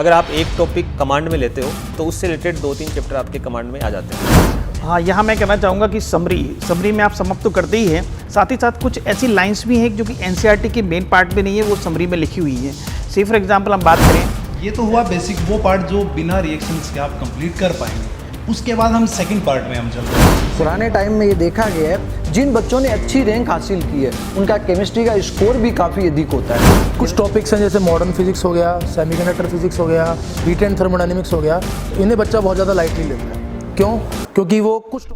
अगर आप एक टॉपिक कमांड में लेते हो तो उससे रिलेटेड 2-3 चैप्टर आपके कमांड में आ जाते हैं। हाँ, यहाँ मैं कहना चाहूँगा कि समरी में आप समाप्त तो करते ही हैं, साथ ही साथ कुछ ऐसी लाइंस भी हैं जो कि एनसीईआरटी के मेन पार्ट में नहीं है, वो समरी में लिखी हुई है। सी फॉर एग्जांपल हम बात करें, ये तो हुआ बेसिक वो पार्ट जो बिना रिएक्शंस के आप कंप्लीट कर पाएंगे। उसके बाद हम सेकंड पार्ट में हम चलते हैं। पुराने टाइम में ये देखा गया है जिन बच्चों ने अच्छी रैंक हासिल की है उनका केमिस्ट्री का स्कोर भी काफ़ी अधिक होता है। कुछ टॉपिक्स हैं जैसे मॉडर्न फिजिक्स हो गया, सेमीकंडक्टर फिजिक्स हो गया, हीट एंड थर्मोडायनेमिक्स हो गया, इन्हें बच्चा बहुत ज़्यादा लाइटली लेता है। क्यों? क्योंकि वो कुछ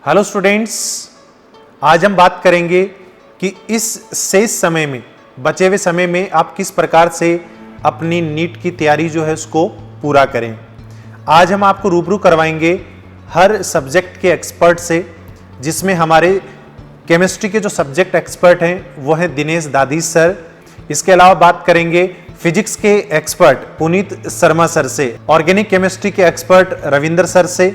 हेलो स्टूडेंट्स, आज हम बात करेंगे कि इस शेष समय में, बचे हुए समय में आप किस प्रकार से अपनी नीट की तैयारी जो है उसको पूरा करें। आज हम आपको रूबरू करवाएंगे हर सब्जेक्ट के एक्सपर्ट से, जिसमें हमारे केमिस्ट्री के जो सब्जेक्ट एक्सपर्ट हैं वो हैं दिनेश दाधीच सर। इसके अलावा बात करेंगे फिजिक्स के एक्सपर्ट पुनीत शर्मा सर से, ऑर्गेनिक केमिस्ट्री के एक्सपर्ट रविंद्र सर से,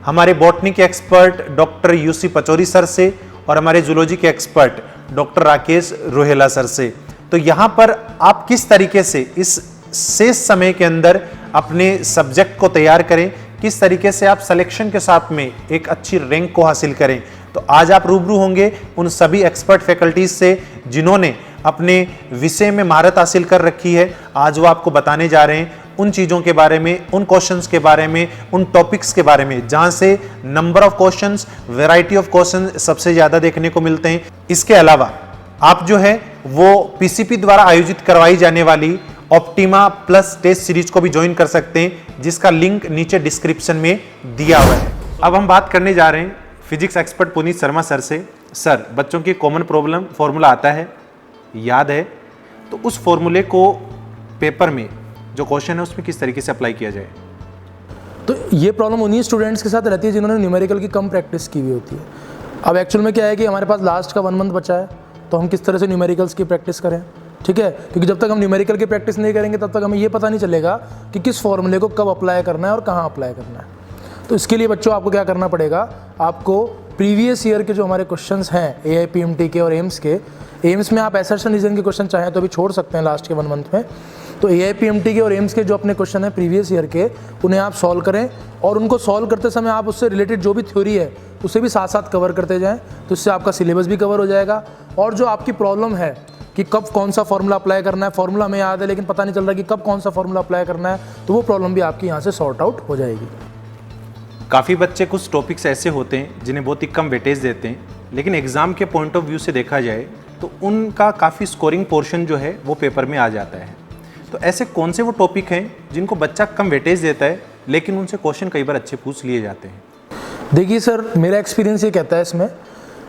हमारे बॉटनी के expert doctor UC Pachauri sir से और हमारे जूलॉजी के expert doctor Rakesh Rohela sir से। तो यहाँ पर आप किस तरीके से इस शेष समय के अंदर अपने सब्जेक्ट को तैयार करें, किस तरीके से आप सिलेक्शन के साथ में एक अच्छी रैंक को हासिल करें, तो आज आप रूबरू होंगे उन सभी एक्सपर्ट फैकल्टीज से जिन्होंने अपने विषय में महारत हासिल कर रखी है। आज वो आपको बताने जा रहे हैं उन चीज़ों के बारे में, उन क्वेश्चंस के बारे में, उन टॉपिक्स के बारे में जहां से number of questions, variety of questions सबसे ज़्यादा देखने को मिलते हैं। इसके अलावा आप जो है वो पीसीपी द्वारा आयोजित करवाई जाने वाली ऑप्टिमा प्लस टेस्ट सीरीज को भी ज्वाइन कर सकते हैं, जिसका लिंक नीचे डिस्क्रिप्शन में दिया हुआ है। अब हम बात करने जा रहे हैं physics expert Puneet Sharma sir से। सर, बच्चों की कॉमन प्रॉब्लम फॉर्मूला आता है, याद है, तो उस फॉर्मूले को पेपर में जो क्वेश्चन है उसमें किस तरीके से अप्लाई किया जाए? तो ये प्रॉब्लम उन्हीं स्टूडेंट्स के साथ रहती है जिन्होंने न्यूमेरिकल की कम प्रैक्टिस की हुई होती है। अब एक्चुअल में क्या है कि हमारे पास लास्ट का 1 मंथ बचा है, तो हम किस तरह से न्यूमेरिकल्स की प्रैक्टिस करें, ठीक है? क्योंकि जब तक हम न्यूमेरिकल की प्रैक्टिस नहीं करेंगे तब तक हमें ये पता नहीं चलेगा कि किस फॉर्मूले को कब अप्लाई करना है और कहाँ अप्लाई करना है। तो इसके लिए बच्चों आपको क्या करना पड़ेगा, आपको प्रीवियस ईयर के जो हमारे क्वेश्चंस हैं AIPMT के और एम्स के, एम्स में आप असर्शन रीजन के क्वेश्चन चाहें तो अभी छोड़ सकते हैं लास्ट के 1 मंथ में। तो AIPMT के और एम्स के जो अपने क्वेश्चन हैं प्रीवियस ईयर के, उन्हें आप सॉल्व करें और उनको सॉल्व करते समय आप उससे रिलेटेड जो भी थ्योरी है उसे भी साथ साथ कवर करते जाएं। तो इससे आपका सिलेबस भी कवर हो जाएगा और जो आपकी प्रॉब्लम है कि कब कौन सा फॉर्मूला अप्लाई करना है, फॉर्मूला हमें याद है लेकिन पता नहीं चल रहा कि कब कौन सा फॉर्मूला अप्लाई करना है, तो वो प्रॉब्लम भी आपकी यहाँ से सॉर्ट आउट हो जाएगी। काफ़ी बच्चे कुछ टॉपिक्स ऐसे होते हैं जिन्हें बहुत ही कम वेटेज देते हैं, लेकिन एग्ज़ाम के पॉइंट ऑफ व्यू से देखा जाए तो उनका काफ़ी स्कोरिंग पोर्शन जो है वो पेपर में आ जाता है। तो ऐसे कौन से वो टॉपिक हैं जिनको बच्चा कम वेटेज देता है लेकिन उनसे क्वेश्चन कई बार अच्छे पूछ लिए जाते हैं? देखिए सर, मेरा एक्सपीरियंस ये कहता है इसमें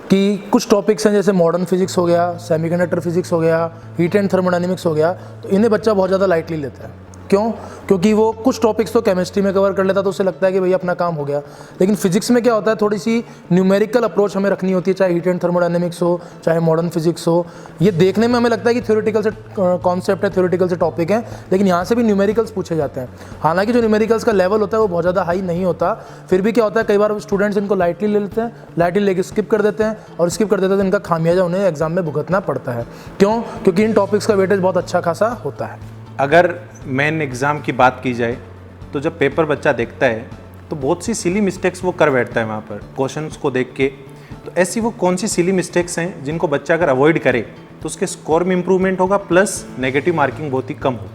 कि कुछ टॉपिक्स हैं जैसे मॉडर्न फिजिक्स हो गया, सेमीकंडक्टर फिजिक्स हो गया, हीट एंड थर्मोडायनेमिक्स हो गया, तो इन्हें बच्चा बहुत ज़्यादा लाइटली लेता है। क्यों? क्योंकि वो कुछ टॉपिक्स तो केमिस्ट्री में कवर कर लेता तो उसे लगता है कि भैया अपना काम हो गया, लेकिन फिजिक्स में क्या होता है, थोड़ी सी न्यूमेरिकल अप्रोच हमें रखनी होती है, चाहे हीट एंड थर्मोडायनेमिक्स हो चाहे मॉडर्न फिजिक्स हो। ये देखने में हमें लगता है कि थ्योरेटिकल से कॉन्सेप्ट है, थ्योरेटिकल से टॉपिक है, लेकिन यहाँ से भी न्यूमेरिकल्स पूछे जाते हैं। हालांकि जो न्यूमेरिकल्स का लेवल होता है वो बहुत ज़्यादा हाई नहीं होता, फिर भी क्या होता है कई बार स्टूडेंट्स इनको लाइटली ले लेते हैं, लाइटली लेके स्किप कर देते हैं और स्किप कर देते हैं तो इनका खामियाजा उन्हें एग्जाम में भुगतना पड़ता है। क्यों? क्योंकि इन टॉपिक्स का वेटेज बहुत अच्छा खासा होता है। अगर मेन एग्ज़ाम की बात की जाए तो जब पेपर बच्चा देखता है तो बहुत सी सिली मिस्टेक्स वो कर बैठता है वहाँ पर क्वेश्चंस को देख के। तो ऐसी वो कौन सी सिली मिस्टेक्स हैं जिनको बच्चा अगर अवॉइड करे तो उसके स्कोर में इंप्रूवमेंट होगा प्लस नेगेटिव मार्किंग बहुत ही कम हो?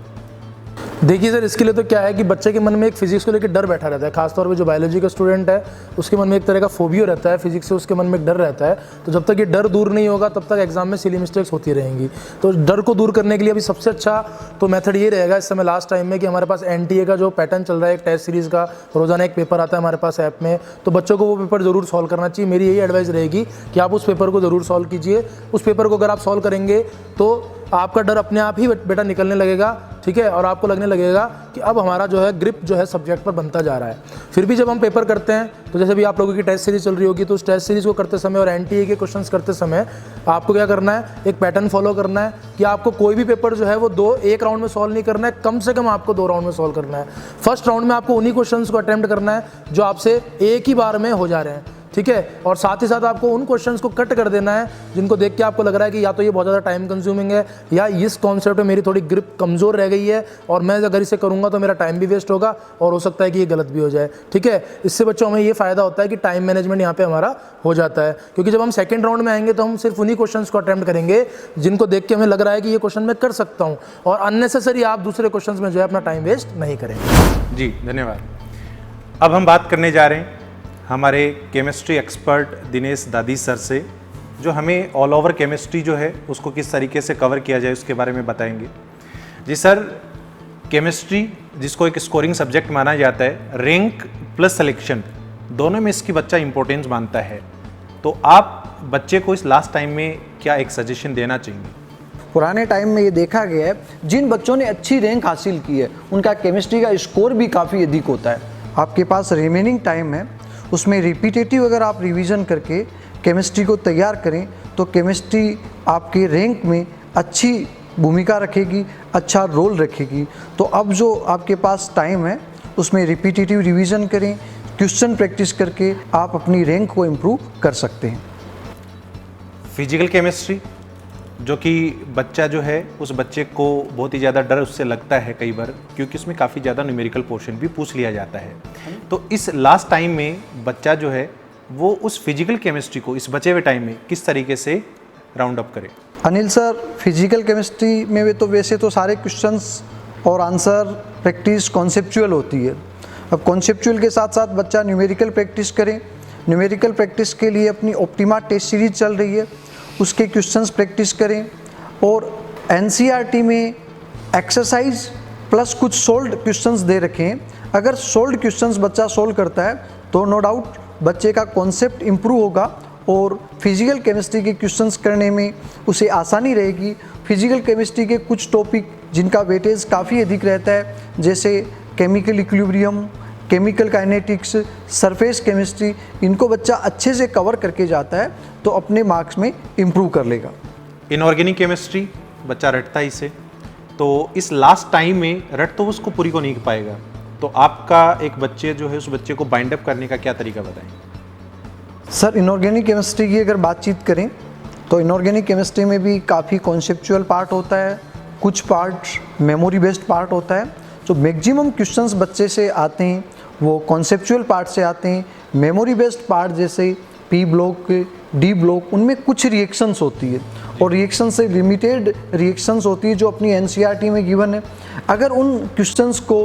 देखिए सर, इसके लिए तो क्या है कि बच्चे के मन में एक फिजिक्स को लेकर डर बैठा रहता है, खासतौर पे जो बायोलॉजी का स्टूडेंट है उसके मन में एक तरह का फोबियो रहता है, फिजिक्स से उसके मन में एक डर रहता है। तो जब तक ये डर दूर नहीं होगा तब तक एग्जाम में सिली मिस्टेक्स होती रहेंगी। तो डर को दूर करने के लिए अभी सबसे अच्छा तो मेथड ये रहेगा इस समय लास्ट टाइम में कि हमारे पास NTA का जो पैटर्न चल रहा है, एक टेस्ट सीरीज़ का रोजाना एक पेपर आता है हमारे पास ऐप में, तो बच्चों को वो पेपर जरूर सॉल्व करना चाहिए। मेरी यही एडवाइस रहेगी कि आप उस पेपर को ज़रूर सॉल्व कीजिए। उस पेपर को अगर आप सॉल्व करेंगे तो आपका डर अपने आप ही बेटा निकलने लगेगा, ठीक है, और आपको लगने लगेगा कि अब हमारा जो है ग्रिप जो है सब्जेक्ट पर बनता जा रहा है। फिर भी जब हम पेपर करते हैं तो जैसे भी आप लोगों की टेस्ट सीरीज चल रही होगी तो उस टेस्ट सीरीज को करते समय और NTA के क्वेश्चंस करते समय आपको क्या करना है, एक पैटर्न फॉलो करना है कि आपको कोई भी पेपर जो है वो एक राउंड में सॉल्व नहीं करना है, कम से कम आपको 2 राउंड में सॉल्व करना है। फर्स्ट राउंड में आपको उन्हीं क्वेश्चंस को अटेम्प्ट करना है जो आपसे एक ही बार में हो जा रहे हैं। ठीक है। और साथ ही साथ आपको उन क्वेश्चंस को कट कर देना है जिनको देख के आपको लग रहा है कि या तो ये बहुत ज़्यादा टाइम कंज्यूमिंग है या इस कॉन्सेप्ट में मेरी थोड़ी ग्रिप कमज़ोर रह गई है और मैं अगर इसे करूँगा तो मेरा टाइम भी वेस्ट होगा और हो सकता है कि ये गलत भी हो जाए, ठीक है। इससे बच्चों हमें ये फ़ायदा होता है कि टाइम मैनेजमेंट यहाँ पे हमारा हो जाता है, क्योंकि जब हम सेकंड राउंड में आएंगे तो हम सिर्फ उन्हीं क्वेश्चंस को अटेम्प्ट करेंगे जिनको देख के हमें लग रहा है कि ये क्वेश्चन मैं कर सकता हूँ, और अननेसेसरी आप दूसरे क्वेश्चंस में जो है अपना टाइम वेस्ट नहीं करेंगे। जी धन्यवाद। अब हम बात करने जा रहे हैं हमारे केमिस्ट्री एक्सपर्ट दिनेश दादी सर से, जो हमें ऑल ओवर केमिस्ट्री जो है उसको किस तरीके से कवर किया जाए उसके बारे में बताएंगे। जी सर, केमिस्ट्री जिसको एक स्कोरिंग सब्जेक्ट माना जाता है, रैंक प्लस सिलेक्शन दोनों में इसकी बच्चा इंपॉर्टेंस मानता है, तो आप बच्चे को इस लास्ट टाइम में क्या एक सजेशन देना चाहेंगे? पुराने टाइम में ये देखा गया है, जिन बच्चों ने अच्छी रैंक हासिल की है उनका केमिस्ट्री का स्कोर भी काफ़ी अधिक होता है। आपके पास रिमेनिंग टाइम है, उसमें रिपीटेटिव अगर आप रिवीजन करके केमिस्ट्री को तैयार करें तो केमिस्ट्री आपके रैंक में अच्छी भूमिका रखेगी, अच्छा रोल रखेगी। तो अब जो आपके पास टाइम है उसमें रिपीटेटिव रिवीजन करें, क्वेश्चन प्रैक्टिस करके आप अपनी रैंक को इम्प्रूव कर सकते हैं। फिजिकल केमिस्ट्री जो कि बच्चा जो है उस बच्चे को बहुत ही ज़्यादा डर उससे लगता है कई बार, क्योंकि उसमें काफ़ी ज़्यादा न्यूमेरिकल पोर्शन भी पूछ लिया जाता है। तो इस लास्ट टाइम में बच्चा जो है वो उस फिजिकल केमिस्ट्री को इस बचे हुए टाइम में किस तरीके से राउंड अप करे? अनिल सर, फिजिकल केमिस्ट्री में तो वैसे तो सारे क्वेश्चंस और आंसर प्रैक्टिस कॉन्सेप्चुअल होती है। अब कॉन्सेप्चुअल के साथ साथ बच्चा न्यूमेरिकल प्रैक्टिस करें। न्यूमेरिकल प्रैक्टिस के लिए अपनी ऑप्टिमा टेस्ट सीरीज चल रही है, उसके क्वेश्चंस प्रैक्टिस करें। और एनसीईआरटी में एक्सरसाइज प्लस कुछ सोल्व्ड क्वेश्चंस दे रखे हैं। अगर सोल्व्ड क्वेश्चंस बच्चा सोल्व करता है तो नो डाउट बच्चे का कॉन्सेप्ट इम्प्रूव होगा और फिजिकल केमिस्ट्री के क्वेश्चंस करने में उसे आसानी रहेगी। फिजिकल केमिस्ट्री के कुछ टॉपिक जिनका वेटेज काफ़ी अधिक रहता है, जैसे chemical equilibrium, chemical kinetics, surface chemistry, इनको बच्चा अच्छे से कवर करके जाता है तो अपने मार्क्स में इम्प्रूव कर लेगा। इनऑर्गेनिक केमिस्ट्री बच्चा रटता है इसे, तो इस लास्ट टाइम में रट तो उसको पूरी को नहीं पाएगा, तो आपका एक बच्चे जो है उस बच्चे को बाइंड अप करने का क्या तरीका बताएं? सर, इनऑर्गेनिक केमिस्ट्री की अगर बातचीत करें तो इनऑर्गेनिक केमिस्ट्री में भी काफ़ी कॉन्सेप्चुअल पार्ट होता है, कुछ पार्ट मेमोरी बेस्ड पार्ट होता है। जो मैक्सिमम क्वेश्चंस बच्चे से आते हैं वो कॉन्सेप्चुअल पार्ट से आते हैं। मेमोरी बेस्ड पार्ट जैसे पी ब्लॉक, डी ब्लॉक, उनमें कुछ रिएक्शंस होती है और रिएक्शन से लिमिटेड रिएक्शंस होती है जो अपनी एनसीईआरटी में गिवन है। अगर उन क्वेश्चंस को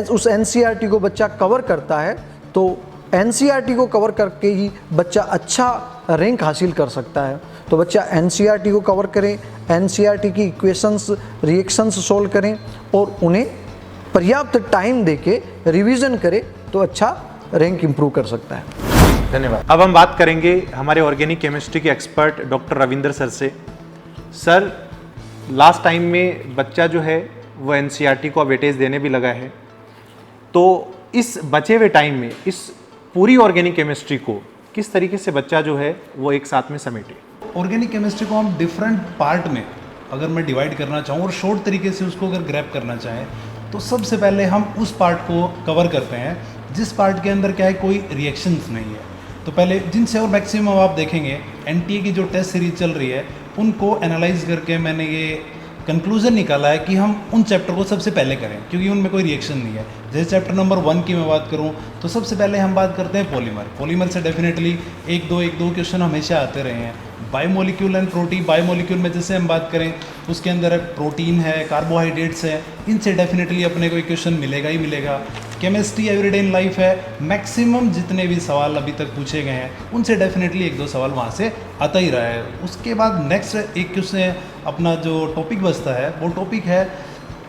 उस एनसीईआरटी को बच्चा कवर करता है तो एनसीईआरटी को कवर करके ही बच्चा अच्छा रैंक हासिल कर सकता है। तो बच्चा एनसीईआरटी को कवर करें, एनसीईआरटी की इक्वेशंस, रिएक्शंस सोल्व करें और उन्हें पर्याप्त टाइम देके रिवीजन करे तो अच्छा रैंक इंप्रूव कर सकता है। धन्यवाद। अब हम बात करेंगे हमारे ऑर्गेनिक केमिस्ट्री के एक्सपर्ट डॉक्टर रविंदर सर से। सर, लास्ट टाइम में बच्चा जो है वो एनसीईआरटी को वेटेज देने भी लगा है, तो इस बचे हुए टाइम में इस पूरी ऑर्गेनिक केमिस्ट्री को किस तरीके से बच्चा जो है वो एक साथ में समेटे? ऑर्गेनिक केमिस्ट्री को हम डिफरेंट पार्ट में अगर मैं डिवाइड करना चाहूँ और शॉर्ट तरीके से उसको अगर ग्रैब करना चाहें तो सबसे पहले हम उस पार्ट को कवर करते हैं जिस पार्ट के अंदर क्या है, कोई रिएक्शंस नहीं है। तो पहले जिनसे और मैक्सिमम आप देखेंगे एनटीए की जो टेस्ट सीरीज चल रही है उनको एनालाइज करके मैंने ये कंक्लूजन निकाला है कि हम उन चैप्टर को सबसे पहले करें क्योंकि उनमें कोई रिएक्शन नहीं है। जैसे चैप्टर नंबर 1 की मैं बात करूं तो सबसे पहले हम बात करते हैं पॉलीमर से डेफिनेटली एक दो क्वेश्चन हमेशा आते रहे हैं। बायोमोलिक्यूल एंड प्रोटीन, बायोमोलिक्यूल में जैसे हम बात करें उसके अंदर प्रोटीन है, कार्बोहाइड्रेट्स है, इनसे डेफिनेटली अपने को क्वेश्चन मिलेगा ही मिलेगा। केमिस्ट्री एवरीडे इन लाइफ है, मैक्सिमम जितने भी सवाल अभी तक पूछे गए हैं उनसे डेफिनेटली 1-2 सवाल वहाँ से आता ही रहा है। उसके बाद नेक्स्ट एक क्वेश्चन अपना जो टॉपिक बचता है वो टॉपिक है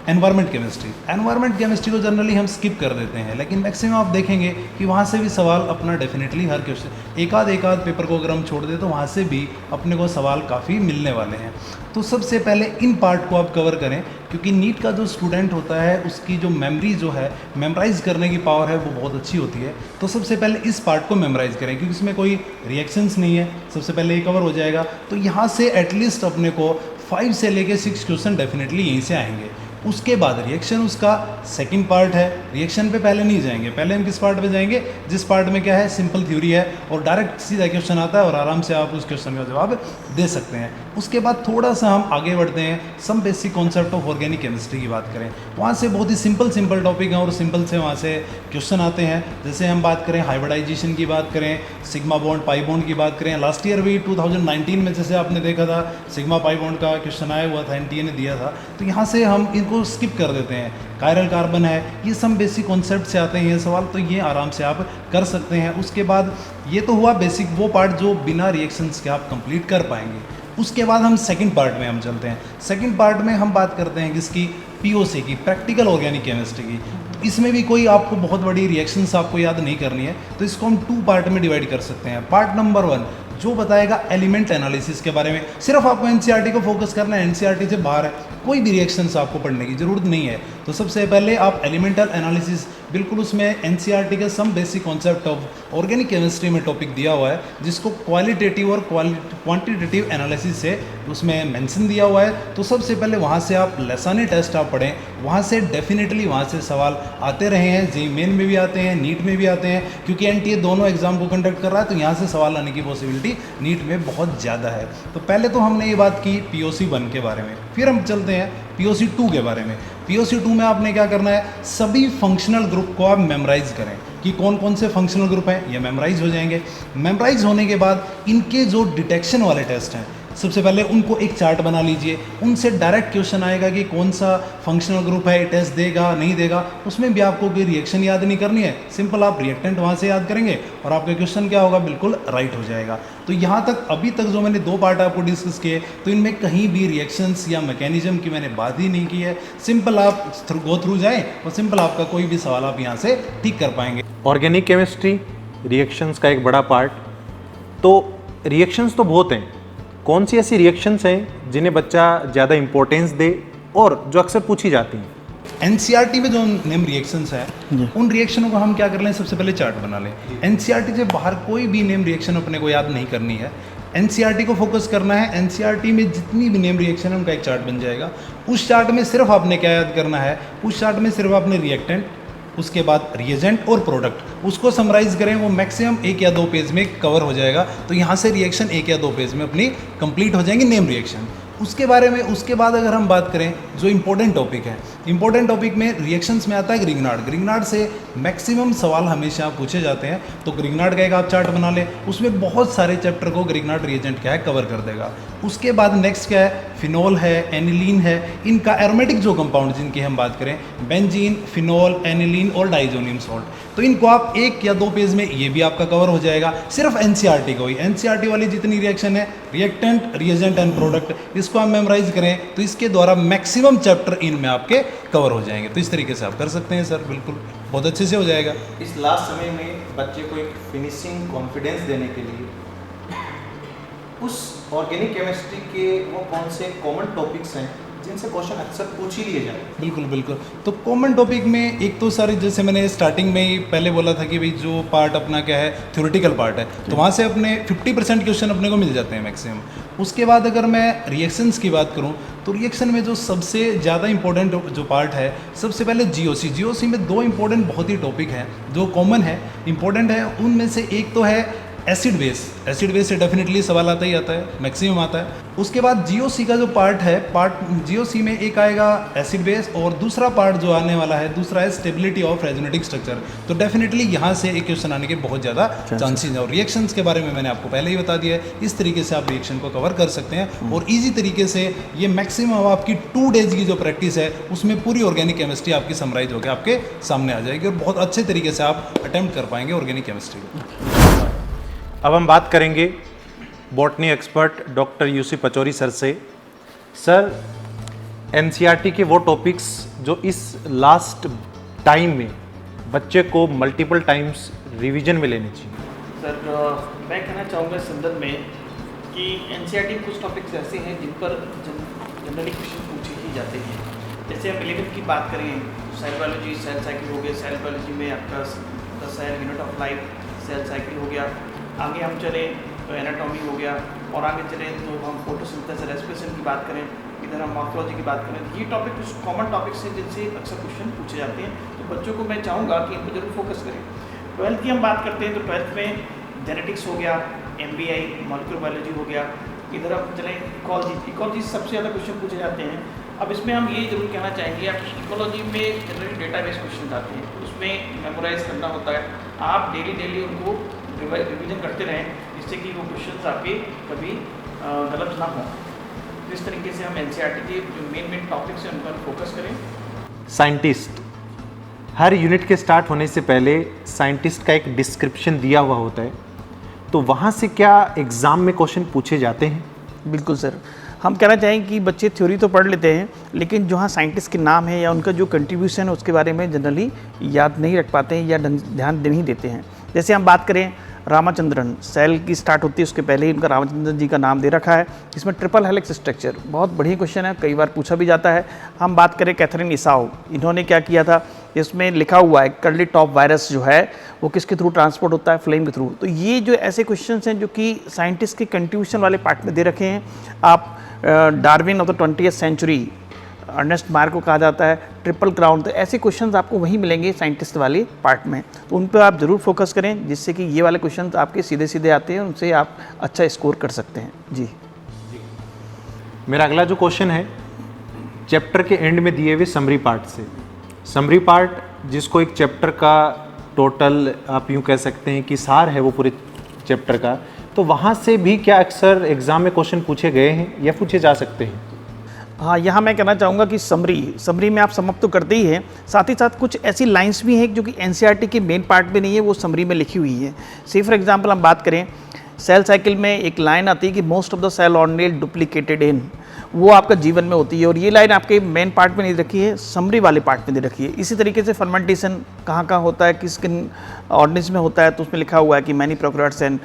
एनवायरनमेंट केमिस्ट्री। एनवायरनमेंट केमिस्ट्री को जनरली हम स्किप कर देते हैं, लेकिन मैक्सिमम आप देखेंगे कि वहाँ से भी सवाल अपना डेफिनेटली हर क्वेश्चन एक आध पेपर को अगर हम छोड़ दें तो वहाँ से भी अपने को सवाल काफ़ी मिलने वाले हैं। तो सबसे पहले इन पार्ट को आप कवर करें क्योंकि नीट का जो स्टूडेंट होता है उसकी जो मेमोरी जो है, मेमोराइज करने की पावर है वो बहुत अच्छी होती है। तो सबसे पहले इस पार्ट को मेमोराइज करें क्योंकि इसमें कोई रिएक्शंस नहीं है, सबसे पहले ये कवर हो जाएगा। तो यहाँ से एटलीस्ट अपने को 5 से लेके 6 क्वेश्चन डेफिनेटली यहीं से आएंगे उसके बाद रिएक्शन उसका सेकंड पार्ट है। रिएक्शन पे पहले नहीं जाएंगे, पहले हम किस पार्ट पे जाएंगे, जिस पार्ट में क्या है सिंपल थ्योरी है और डायरेक्ट सीधा क्वेश्चन आता है और आराम से आप उस क्वेश्चन का जवाब दे सकते हैं। उसके बाद थोड़ा सा हम आगे बढ़ते हैं, some basic concept of organic chemistry की बात करें, वहाँ से बहुत ही सिंपल टॉपिक हैं और सिंपल से वहाँ से क्वेश्चन आते हैं। जैसे हम बात करें हाइब्रिडाइजेशन की बात करें, सिग्मा बॉन्ड पाई बॉन्ड की बात करें, लास्ट ईयर भी 2019 में जैसे आपने देखा था सिग्मा पाई बॉन्ड का क्वेश्चन आया हुआ था, एनटीए ने दिया था, तो यहाँ से हम इनको स्किप कर देते हैं। कायरल कार्बन है, ये सम बेसिक कॉन्सेप्ट से आते हैं ये सवाल, तो ये आराम से आप कर सकते हैं। उसके बाद ये तो हुआ बेसिक वो पार्ट जो बिना रिएक्शंस के आप कंप्लीट कर पाएंगे। उसके बाद हम सेकंड पार्ट में हम चलते हैं। सेकंड पार्ट में हम बात करते हैं किसकी, पीओसी की, प्रैक्टिकल ऑर्गेनिक केमिस्ट्री की। इसमें भी कोई आपको बहुत बड़ी रिएक्शंस आपको याद नहीं करनी है, तो इसको हम 2 पार्ट में डिवाइड कर सकते हैं। पार्ट नंबर 1 जो बताएगा एलिमेंट एनालिसिस के बारे में, सिर्फ आपको एनसीईआरटी को फोकस करना है, एनसीईआरटी से बाहर है कोई भी रिएक्शंस आपको पढ़ने की ज़रूरत नहीं है। तो सबसे पहले आप एलिमेंटल एनालिसिस, बिल्कुल उसमें एनसीईआरटी के some basic concept of organic chemistry में टॉपिक दिया हुआ है, जिसको क्वालिटेटिव और क्वांटिटेटिव एनालिसिस से उसमें मेंशन दिया हुआ है। तो सबसे पहले वहाँ से आप लसानी टेस्ट आप पढ़ें, वहाँ से डेफिनेटली वहाँ से सवाल आते रहे हैं, जेईई मेन में भी आते हैं, नीट में भी आते हैं, क्योंकि एनटीए दोनों एग्जाम को कंडक्ट कर रहा है, तो यहाँ से सवाल आने की पॉसिबिलिटी नीट में बहुत ज़्यादा है। तो पहले तो हमने ये बात की पीओसी 1 के बारे में, फिर हम चलते हैं पीओसी 2 के बारे में। पीओसी 2 में आपने क्या करना है, सभी फंक्शनल ग्रुप को आप मेमोराइज करें कि कौन कौन से फंक्शनल ग्रुप हैं, ये मेमोराइज हो जाएंगे। मेमोराइज होने के बाद इनके जो डिटेक्शन वाले टेस्ट हैं, सबसे पहले उनको एक चार्ट बना लीजिए, उनसे डायरेक्ट क्वेश्चन आएगा कि कौन सा फंक्शनल ग्रुप है, टेस्ट देगा नहीं देगा, उसमें भी आपको कोई रिएक्शन याद नहीं करनी है, सिंपल आप रिएक्टेंट वहाँ से याद करेंगे और आपका क्वेश्चन क्या होगा, बिल्कुल राइट हो जाएगा। तो यहाँ तक अभी तक जो मैंने 2 पार्ट आपको डिस्कस किए, तो इनमें कहीं भी रिएक्शंस या मैकेनिज्म की मैंने बात ही नहीं की है। सिंपल आप गो थ्रू जाएँ और सिंपल आपका कोई भी सवाल आप यहाँ से ठीक कर पाएंगे। ऑर्गेनिक केमिस्ट्री रिएक्शंस का एक बड़ा पार्ट, तो रिएक्शंस तो बहुत हैं, कौन सी ऐसी रिएक्शंस हैं जिन्हें बच्चा ज़्यादा इंपॉर्टेंस दे और जो अक्सर पूछी जाती हैं? एनसीईआरटी में जो नेम रिएक्शंस हैं, उन रिएक्शनों को हम क्या कर लें, सबसे पहले चार्ट बना लें। एनसीईआरटी से बाहर कोई भी नेम रिएक्शन अपने को याद नहीं करनी है, एनसीईआरटी को फोकस करना है। एनसीईआरटी में जितनी भी नेम रिएक्शन है उनका एक चार्ट बन जाएगा। उस चार्ट में सिर्फ आपने क्या याद करना है, उस चार्ट में सिर्फ आपने रिएक्टेंट, उसके बाद रिएजेंट और प्रोडक्ट, उसको समराइज करें, वो मैक्सिमम 1 या 2 पेज में कवर हो जाएगा। तो यहाँ से रिएक्शन 1 या 2 पेज में अपनी कंप्लीट हो जाएंगी, नेम रिएक्शन। उसके बारे में उसके बाद अगर हम बात करें जो इंपॉर्टेंट टॉपिक है, इंपॉर्टेंट टॉपिक में रिएक्शंस में आता है ग्रिग्नार्ड। ग्रिग्नार्ड से मैक्सिमम सवाल हमेशा पूछे जाते हैं, तो ग्रिग्नार्ड का एक आप चार्ट बना लें, उसमें बहुत सारे चैप्टर को ग्रिग्नार्ड रिएजेंट क्या है कवर कर देगा। उसके बाद नेक्स्ट क्या है, फिनॉल है, एनिलीन है, इनका एरोमेटिक जो कंपाउंड जिनकी हम बात करें, बेंजीन, फिनॉल, एनिलीन और डाइजोनियम सॉल्ट, तो इनको आप 1 या 2 पेज में ये भी आपका कवर हो जाएगा। सिर्फ एनसीईआरटी को ही, एनसीईआरटी वाली जितनी रिएक्शन है, रिएक्टेंट, रिएजेंट एंड प्रोडक्ट, इसको हम मेमोराइज करें तो इसके द्वारा मैक्सिमम चैप्टर इनमें आपके कवर हो जाएंगे। तो इस तरीके से आप कर सकते हैं सर, बिल्कुल बहुत अच्छे से हो जाएगा। इस लास्ट समय में बच्चे को एक फिनिशिंग कॉन्फिडेंस देने के लिए उस ऑर्गेनिक केमिस्ट्री के वो कौन से कॉमन टॉपिक्स हैं जिनसे क्वेश्चन अक्सर पूछ ही लिए जाए? बिल्कुल बिल्कुल। तो कॉमन टॉपिक में एक तो सारे, जैसे मैंने स्टार्टिंग में ही पहले बोला था कि भाई जो पार्ट अपना क्या है थ्योरेटिकल पार्ट है, तो वहाँ से अपने 50% क्वेश्चन अपने को मिल जाते हैं मैक्सिमम। उसके बाद अगर मैं रिएक्शंस की बात करूँ तो रिएक्शन में जो सबसे ज़्यादा इंपॉर्टेंट जो पार्ट है, सबसे पहले जीओसी। जीओसी में 2 इंपॉर्टेंट बहुत ही टॉपिक हैं जो कॉमन है, इंपॉर्टेंट है। उनमें से एक तो है एसिड बेस। एसिड बेस से डेफिनेटली सवाल आता ही आता है, मैक्सिमम आता है। उसके बाद जीओसी का जो पार्ट है, जीओसी में एक आएगा एसिड बेस और दूसरा पार्ट जो आने वाला है, दूसरा है स्टेबिलिटी ऑफ रेजोनेटिक स्ट्रक्चर। तो डेफिनेटली यहाँ से एक क्वेश्चन आने के बहुत ज़्यादा चांसेस हैं। और रिएक्शंस के बारे में मैंने आपको पहले ही बता दिया है, इस तरीके से आप रिएक्शन को कवर कर सकते हैं और ईजी तरीके से। ये मैक्सिमम आपकी 2 डेज की जो प्रैक्टिस है उसमें पूरी ऑर्गेनिक केमिस्ट्री आपकी समराइज होकर आपके सामने आ जाएगी और बहुत अच्छे तरीके से आप अटेम्प्ट कर पाएंगे ऑर्गेनिक केमिस्ट्री को। अब हम बात करेंगे botany expert doctor UC Pachauri sir से। सर, एनसीईआरटी के वो टॉपिक्स जो इस लास्ट टाइम में बच्चे को मल्टीपल टाइम्स रिवीजन में लेने चाहिए। सर, मैं कहना चाहूँगा इस संदर्भ में कि एनसीईआरटी में कुछ टॉपिक्स ऐसे हैं जिन पर जनरली क्वेश्चन पूछे ही जाते हैं। जैसे हम 11 की बात करें, सेल बायोलॉजी, सेल साइकिल हो गया। सेल बायोलॉजी में आपका the cell unit of life, cell cycle हो गया। आगे हम चलें तो एनाटॉमी हो गया, और आगे चले तो हम फोटोसिंथेसिस रेस्पिरेशन की बात करें, इधर हम मॉर्फोलॉजी की बात करें। ये टॉपिक कुछ कॉमन टॉपिक्स हैं जिनसे अक्सर क्वेश्चन पूछे जाते हैं, तो बच्चों को मैं चाहूँगा कि इनको जरूर फोकस करें। 12th की हम बात करते हैं तो 12th में जेनेटिक्स हो गया, MBI मॉलिक्यूलर बायोलॉजी हो गया, इधर अब चलें इकोलॉजी सबसे ज़्यादा क्वेश्चन पूछे जाते हैं। अब इसमें हम ये जरूर कहना चाहेंगे, आप इकोलॉजी में जनरली डेटाबेस क्वेश्चन आते हैं, उसमें मेमोराइज करना होता है, आप डेली उनको रिवीजन करते रहें जिससे कि वो क्वेश्चन आपके कभी गलत ना हो। तो इस तरीके से हम NCERT के जो मेन टॉपिक्स हैं उन पर फोकस करें। साइंटिस्ट, हर यूनिट के स्टार्ट होने से पहले साइंटिस्ट का एक डिस्क्रिप्शन दिया हुआ होता है, तो वहाँ से क्या एग्ज़ाम में क्वेश्चन पूछे जाते हैं? बिल्कुल सर, हम कहना चाहेंगे कि बच्चे थ्योरी तो पढ़ लेते हैं, लेकिन जहाँ साइंटिस्ट के नाम है या उनका जो कंट्रीब्यूशन है उसके बारे में जनरली याद नहीं रख पाते हैं या ध्यान नहीं देते हैं। जैसे हम बात करें रामाचंद्रन, सेल की स्टार्ट होती है उसके पहले ही उनका रामाचंद्रन जी का नाम दे रखा है। इसमें ट्रिपल हेलिक्स स्ट्रक्चर बहुत बढ़िया क्वेश्चन है, कई बार पूछा भी जाता है। हम बात करें कैथरीन इसाओ, इन्होंने क्या किया था, इसमें लिखा हुआ है कर्ली टॉप वायरस जो है वो किसके थ्रू ट्रांसपोर्ट होता है, फ्लेम के थ्रू। तो ये जो ऐसे क्वेश्चंस हैं जो कि साइंटिस्ट के कंट्रीब्यूशन वाले पार्ट में दे रखे हैं। आप Darwin of the 20th century, Ernst Mayr को कहा जाता है, ट्रिपल क्राउन, तो ऐसे क्वेश्चंस आपको वहीं मिलेंगे साइंटिस्ट वाले पार्ट में, तो उन पर आप ज़रूर फोकस करें जिससे कि ये वाले क्वेश्चंस आपके सीधे सीधे आते हैं, उनसे आप अच्छा स्कोर कर सकते हैं। जी, मेरा अगला जो क्वेश्चन है चैप्टर के एंड में दिए हुए समरी पार्ट से। समरी पार्ट जिसको एक चैप्टर का टोटल आप यूँ कह सकते हैं कि सार है वो पूरे चैप्टर का, तो वहाँ से भी क्या अक्सर एग्ज़ाम में क्वेश्चन पूछे गए हैं या पूछे जा सकते हैं? हाँ, यहाँ मैं कहना चाहूँगा कि समरी में आप समाप्त तो करते ही हैं, साथ ही साथ कुछ ऐसी लाइंस भी हैं जो कि NCERT के मेन पार्ट में नहीं है, वो समरी में लिखी हुई है। से फॉर एग्जांपल हम बात करें सेल साइकिल में एक लाइन आती है कि most of the cell organelle duplicated in, वो आपका जीवन में होती है, और ये लाइन आपके मेन पार्ट में नहीं रखी है, समरी वाले पार्ट में दे रखी है। इसी तरीके से फर्मेंटेशन कहाँ होता है, किस किन ऑर्गेनिज्म में होता है, तो उसमें लिखा हुआ है कि many prokaryotes and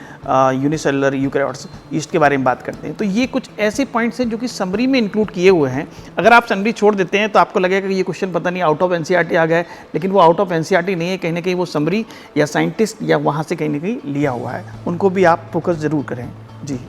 unicellular eukaryotes, east के बारे में बात करते हैं। तो ये कुछ ऐसे पॉइंट्स हैं जो कि समरी में इंक्लूड किए हुए हैं। अगर आप समरी छोड़ देते हैं तो आपको लगेगा कि ये क्वेश्चन पता नहीं आउट ऑफ NCERT आ गया है, लेकिन वो आउट ऑफ NCERT नहीं है, कहीं ना कहीं वो समरी या साइंटिस्ट या वहाँ से कहीं ना कहीं लिया हुआ है, उनको भी आप फोकस ज़रूर करें। जी,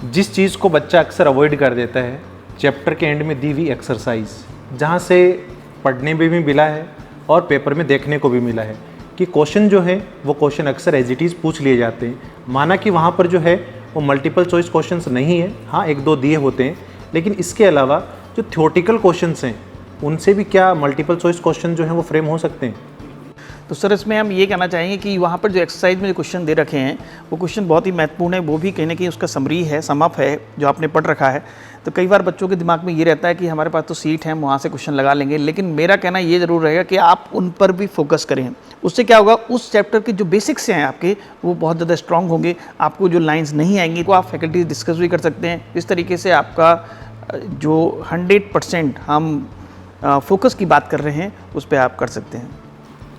जिस चीज़ को बच्चा अक्सर अवॉइड कर देता है, चैप्टर के एंड में दी हुई एक्सरसाइज, जहाँ से पढ़ने में भी मिला है और पेपर में देखने को भी मिला है कि क्वेश्चन जो है वो क्वेश्चन अक्सर एज इट इज़ पूछ लिए जाते हैं। माना कि वहाँ पर जो है वो मल्टीपल चॉइस क्वेश्चंस नहीं है, हाँ एक दो दिए होते हैं, लेकिन इसके अलावा जो थ्योरेटिकल क्वेश्चंस हैं उनसे भी क्या मल्टीपल चॉइस क्वेश्चन जो हैं वो फ्रेम हो सकते हैं? तो सर इसमें हम ये कहना चाहेंगे कि वहाँ पर जो एक्सरसाइज में जो क्वेश्चन दे रखे हैं वो क्वेश्चन बहुत ही महत्वपूर्ण है, वो भी कहीं ना कहीं उसका समरी है, समअप है जो आपने पढ़ रखा है। तो कई बार बच्चों के दिमाग में ये रहता है कि हमारे पास तो सीट है, हम वहाँ से क्वेश्चन लगा लेंगे, लेकिन मेरा कहना ये ज़रूर रहेगा कि आप उन पर भी फोकस करें। उससे क्या होगा, उस चैप्टर के जो बेसिक्स हैं आपके वो बहुत ज़्यादा स्ट्रॉन्ग होंगे, आपको जो लाइन्स नहीं आएंगी वो आप फैकल्टी डिस्कस भी कर सकते हैं। इस तरीके से आपका जो 100% हम फोकस की बात कर रहे हैं उस पर आप कर सकते हैं।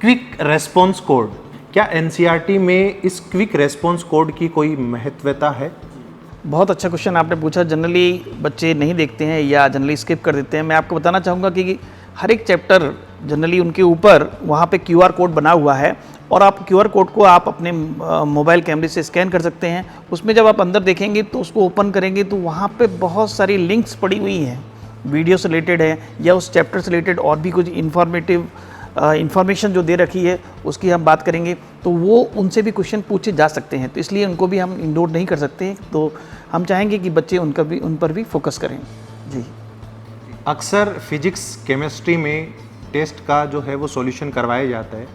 क्विक रेस्पॉन्स कोड, क्या NCERT में इस क्विक रेस्पॉन्स कोड की कोई महत्वता है? बहुत अच्छा क्वेश्चन आपने पूछा। जनरली बच्चे नहीं देखते हैं या जनरली स्किप कर देते हैं। मैं आपको बताना चाहूँगा कि हर एक चैप्टर जनरली उनके ऊपर वहाँ पे QR कोड बना हुआ है, और आप QR कोड को आप अपने मोबाइल कैमरे से स्कैन कर सकते हैं। उसमें जब आप अंदर देखेंगे तो उसको ओपन करेंगे तो वहाँ पे बहुत सारी लिंक्स पड़ी हुई हैं, वीडियो से रिलेटेड है या उस चैप्टर से रिलेटेड और भी कुछ इंफॉर्मेशन जो दे रखी है उसकी हम बात करेंगे, तो वो उनसे भी क्वेश्चन पूछे जा सकते हैं। तो इसलिए उनको भी हम इग्नोर नहीं कर सकते, तो हम चाहेंगे कि बच्चे उन पर भी फोकस करें। जी, अक्सर फिजिक्स केमिस्ट्री में टेस्ट का जो है वो सॉल्यूशन करवाया जाता है,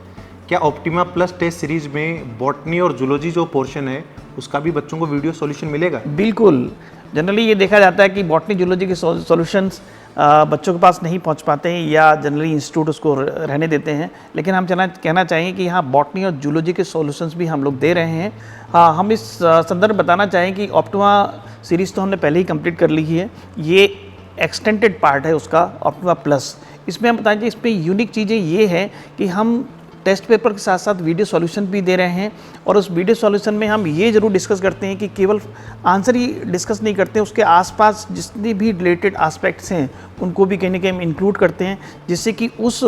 क्या ऑप्टिमा प्लस टेस्ट सीरीज में बॉटनी और जूलॉजी जो पोर्शन है उसका भी बच्चों को वीडियो सॉल्यूशन मिलेगा? बिल्कुल। जनरली ये देखा जाता है कि बॉटनी जूलॉजी के सॉल्यूशंस बच्चों के पास नहीं पहुंच पाते हैं या जनरली इंस्टीट्यूट उसको रहने देते हैं, लेकिन हम कहना चाहेंगे कि यहाँ बॉटनी और जूलॉजी के सॉल्यूशंस भी हम लोग दे रहे हैं। हाँ, हम इस संदर्भ बताना चाहें कि ऑप्टिमा सीरीज़ तो हमने पहले ही कंप्लीट कर ली है, ये एक्सटेंडेड पार्ट है उसका ऑप्टिमा प्लस। इसमें हम बताएं, इसमें यूनिक चीज़ें ये हैं कि हम टेस्ट पेपर के साथ साथ वीडियो सॉल्यूशन भी दे रहे हैं, और उस वीडियो सॉल्यूशन में हम ये ज़रूर डिस्कस करते हैं कि केवल आंसर ही डिस्कस नहीं करते हैं, उसके आसपास जितने भी रिलेटेड एस्पेक्ट्स हैं उनको भी कहीं ना कहीं हम इंक्लूड करते हैं, जिससे कि उस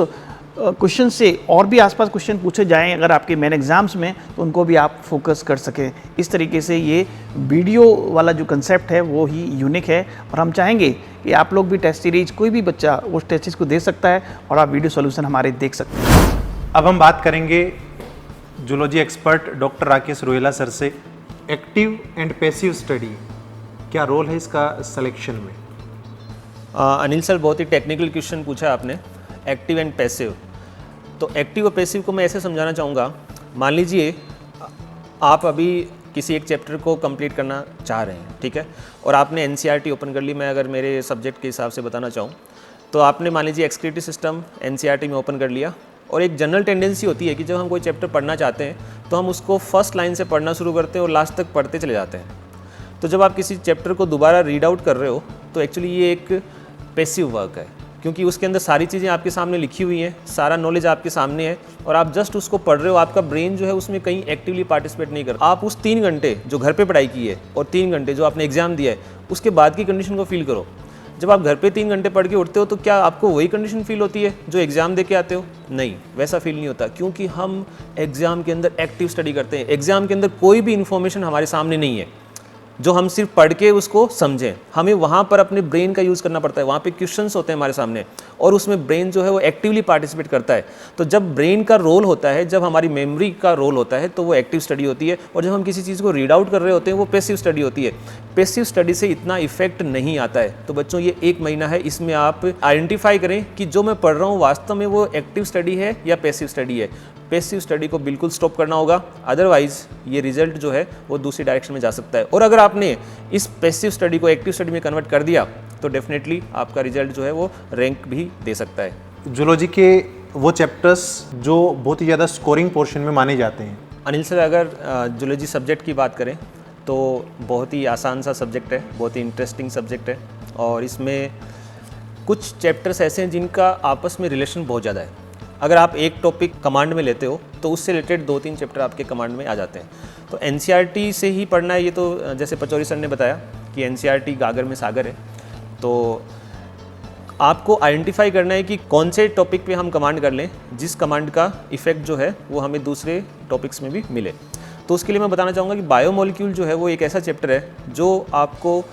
क्वेश्चन से और भी आसपास क्वेश्चन पूछे जाएं अगर आपके मेन एग्जाम्स में, तो उनको भी आप फोकस कर सकें। इस तरीके से ये वीडियो वाला जो कंसेप्ट है वो ही यूनिक है, और हम चाहेंगे कि आप लोग भी टेस्ट सीरीज, कोई भी बच्चा उस टेस्ट सीरीज को दे सकता है और आप वीडियो सॉल्यूशन हमारे देख सकते हैं। अब हम बात करेंगे zoology expert doctor Rakesh Rohila sir से। एक्टिव एंड पैसिव स्टडी, क्या रोल है इसका सिलेक्शन में? अनिल सर, बहुत ही टेक्निकल क्वेश्चन पूछा है आपने, एक्टिव एंड पैसिव। तो एक्टिव और पैसिव को मैं ऐसे समझाना चाहूँगा, मान लीजिए आप अभी किसी एक चैप्टर को कंप्लीट करना चाह रहे हैं, ठीक है, और आपने एनसीईआरटी ओपन कर ली। मैं अगर मेरे सब्जेक्ट के हिसाब से बताना चाहूँ तो आपने मान लीजिए एक्सक्रीटिव सिस्टम एनसीईआरटी में ओपन कर लिया, और एक जनरल टेंडेंसी होती है कि जब हम कोई चैप्टर पढ़ना चाहते हैं तो हम उसको फर्स्ट लाइन से पढ़ना शुरू करते हैं और लास्ट तक पढ़ते चले जाते हैं। तो जब आप किसी चैप्टर को दोबारा रीड आउट कर रहे हो तो एक्चुअली ये एक पैसिव वर्क है, क्योंकि उसके अंदर सारी चीज़ें आपके सामने लिखी हुई हैं, सारा नॉलेज आपके सामने है और आप जस्ट उसको पढ़ रहे हो। आपका ब्रेन जो है उसमें कहीं एक्टिवली पार्टिसिपेट नहीं कर रहा। आप उस 3 घंटे जो घर पे पढ़ाई की है और 3 घंटे जो आपने एग्जाम दिया है उसके बाद की कंडीशन को फील करो। जब आप घर पे 3 घंटे पढ़ के उठते हो तो क्या आपको वही कंडीशन फील होती है जो एग्जाम दे के आते हो? नहीं, वैसा फील नहीं होता, क्योंकि हम एग्जाम के अंदर एक्टिव स्टडी करते हैं। एग्जाम के अंदर कोई भी इंफॉर्मेशन हमारे सामने नहीं है जो हम सिर्फ पढ़ के उसको समझें। हमें वहाँ पर अपने ब्रेन का यूज़ करना पड़ता है। वहाँ पे क्वेश्चंस होते हैं हमारे सामने और उसमें ब्रेन जो है वो एक्टिवली पार्टिसिपेट करता है। तो जब ब्रेन का रोल होता है, जब हमारी मेमोरी का रोल होता है, तो वो एक्टिव स्टडी होती है, और जब हम किसी चीज़ को रीड आउट कर रहे होते हैं वो पैसिव स्टडी होती है। पैसिव स्टडी से इतना इफेक्ट नहीं आता है। तो बच्चों, ये 1 महीना है, इसमें आप आइडेंटिफाई करें कि जो मैं पढ़ रहा हूँ वास्तव में वो एक्टिव स्टडी है या पैसिव स्टडी है। पैसिव स्टडी को बिल्कुल स्टॉप करना होगा, अदरवाइज ये रिजल्ट जो है वो दूसरी डायरेक्शन में जा सकता है। और अगर आपने इस पैसिव स्टडी को एक्टिव स्टडी में कन्वर्ट कर दिया तो डेफिनेटली आपका रिजल्ट जो है वो रैंक भी दे सकता है। जूलॉजी के वो चैप्टर्स जो बहुत ही ज़्यादा स्कोरिंग पोर्शन में माने जाते हैं। अनिल सर, अगर जूलॉजी सब्जेक्ट की बात करें तो बहुत ही आसान सा सब्जेक्ट है, बहुत ही इंटरेस्टिंग सब्जेक्ट है, और इसमें कुछ चैप्टर्स ऐसे हैं जिनका आपस में रिलेशन बहुत ज़्यादा है। अगर आप एक टॉपिक कमांड में लेते हो तो उससे रिलेटेड 2-3 चैप्टर आपके कमांड में आ जाते हैं। तो एनसीईआरटी से ही पढ़ना है, ये तो जैसे पचौरी सर ने बताया कि एनसीईआरटी गागर में सागर है। तो आपको आइडेंटिफाई करना है कि कौन से टॉपिक पे हम कमांड कर लें जिस कमांड का इफेक्ट जो है वो हमें दूसरे टॉपिक्स में भी मिले। तो उसके लिए मैं बताना चाहूँगा कि बायोमोलिक्यूल जो है वो एक ऐसा चैप्टर है जो आपको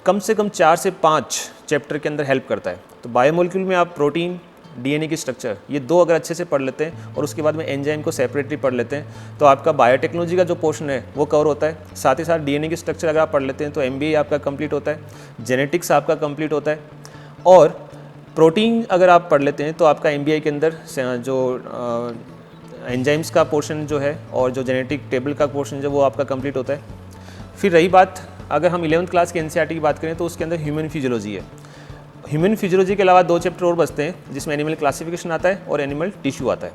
कम से कम 4 से 5 चैप्टर के अंदर हेल्प करता है। तो बायोमोलिक्यूल में आप प्रोटीन, डीएनए की स्ट्रक्चर, ये 2 अगर अच्छे से पढ़ लेते हैं और उसके बाद में एंजाइम को सेपरेटली पढ़ लेते हैं तो आपका बायोटेक्नोलॉजी का जो पोर्शन है वो कवर होता है। साथ ही साथ डीएनए की स्ट्रक्चर अगर आप पढ़ लेते हैं तो एमबीए आपका कंप्लीट होता है, जेनेटिक्स आपका कंप्लीट होता है, और प्रोटीन अगर आप पढ़ लेते हैं तो आपका एमबीए के अंदर जो एंजाइम्स का पोर्शन जो है और जो जेनेटिक टेबल का पोर्शन जो वो आपका कंप्लीट होता है। फिर रही बात, अगर हम 11th क्लास के एनसीईआरटी की बात करें तो उसके अंदर ह्यूमन फिजियोलॉजी है। ह्यूमन फिजियोलॉजी के अलावा 2 चैप्टर और बचते हैं जिसमें एनिमल क्लासिफिकेशन आता है और एनिमल टिश्यू आता है।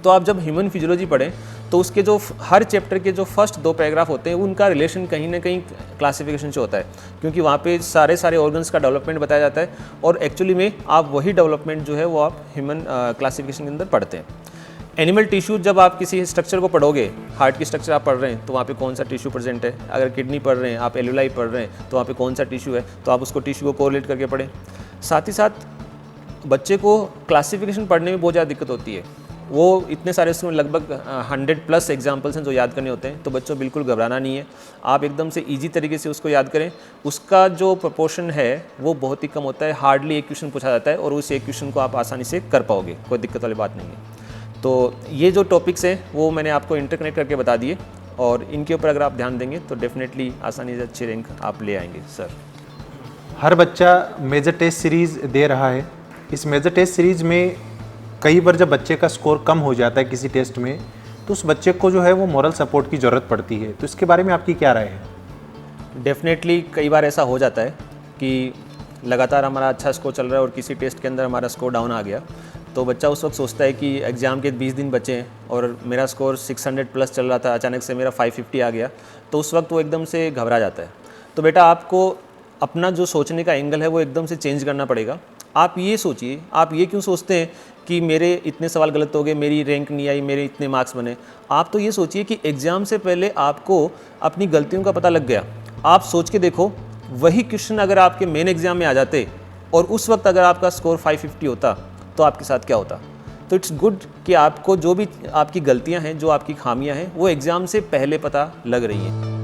तो आप जब ह्यूमन फिजियोलॉजी पढ़ें तो उसके जो हर चैप्टर के जो फर्स्ट 2 पैराग्राफ होते हैं उनका रिलेशन कहीं ना कहीं क्लासिफिकेशन से होता है, क्योंकि वहाँ पे सारे ऑर्गन्स का डेवलपमेंट बताया जाता है और एक्चुअली में आप वही डेवलपमेंट जो है वो आप ह्यूमन क्लासिफिकेशन के अंदर पढ़ते हैं। एनिमल टिश्यू, जब आप किसी स्ट्रक्चर को पढ़ोगे, हार्ट की स्ट्रक्चर आप पढ़ रहे हैं तो वहाँ पे कौन सा टिश्यू प्रेजेंट है, अगर किडनी पढ़ रहे हैं, आप एलुलाई पढ़ रहे हैं तो वहाँ पे कौन सा टिश्यू है, तो आप उसको टिश्यू को कोरिलेट करके पढ़ें। साथ ही साथ बच्चे को क्लासिफिकेशन पढ़ने में बहुत ज़्यादा दिक्कत होती है। वो इतने सारे उसमें लगभग 100+ एग्जाम्पल्स हैं जो याद करने होते हैं। तो बच्चों, बिल्कुल घबराना नहीं है, आप एकदम से ईजी तरीके से उसको याद करें। उसका जो प्रोपोर्शन है वो बहुत ही कम होता है, हार्डली 1 क्वेश्चन पूछा जाता है और उस 1 क्वेश्चन को आप आसानी से कर पाओगे, कोई दिक्कत वाली बात नहीं है। तो ये जो टॉपिक्स हैं वो मैंने आपको इंटरकनेक्ट करके बता दिए, और इनके ऊपर अगर आप ध्यान देंगे तो डेफिनेटली आसानी से अच्छे रैंक आप ले आएंगे। सर, हर बच्चा मेजर टेस्ट सीरीज़ दे रहा है। इस मेजर टेस्ट सीरीज़ में कई बार जब बच्चे का स्कोर कम हो जाता है किसी टेस्ट में तो उस बच्चे को जो है वो मॉरल सपोर्ट की ज़रूरत पड़ती है। तो इसके बारे में आपकी क्या राय है? डेफिनेटली कई बार ऐसा हो जाता है कि लगातार हमारा अच्छा स्कोर चल रहा है और किसी टेस्ट के अंदर हमारा स्कोर डाउन आ गया, तो बच्चा उस वक्त सोचता है कि एग्ज़ाम के 20 दिन बचे हैं और मेरा स्कोर 600+ चल रहा था, अचानक से मेरा 550 आ गया, तो उस वक्त वो एकदम से घबरा जाता है। तो बेटा, आपको अपना जो सोचने का एंगल है वो एकदम से चेंज करना पड़ेगा। आप ये सोचिए, आप ये क्यों सोचते हैं कि मेरे इतने सवाल गलत हो गए, मेरी रैंक नहीं आई, मेरे इतने मार्क्स बने। आप तो ये सोचिए कि एग्ज़ाम से पहले आपको अपनी गलतियों का पता लग गया। आप सोच के देखो, वही क्वेश्चन अगर आपके मेन एग्ज़ाम में आ जाते और उस वक्त अगर आपका स्कोर 550 होता तो आपके साथ क्या होता। तो इट्स गुड कि आपको जो भी आपकी गलतियां हैं, जो आपकी खामियां हैं, वो एग्ज़ाम से पहले पता लग रही हैं।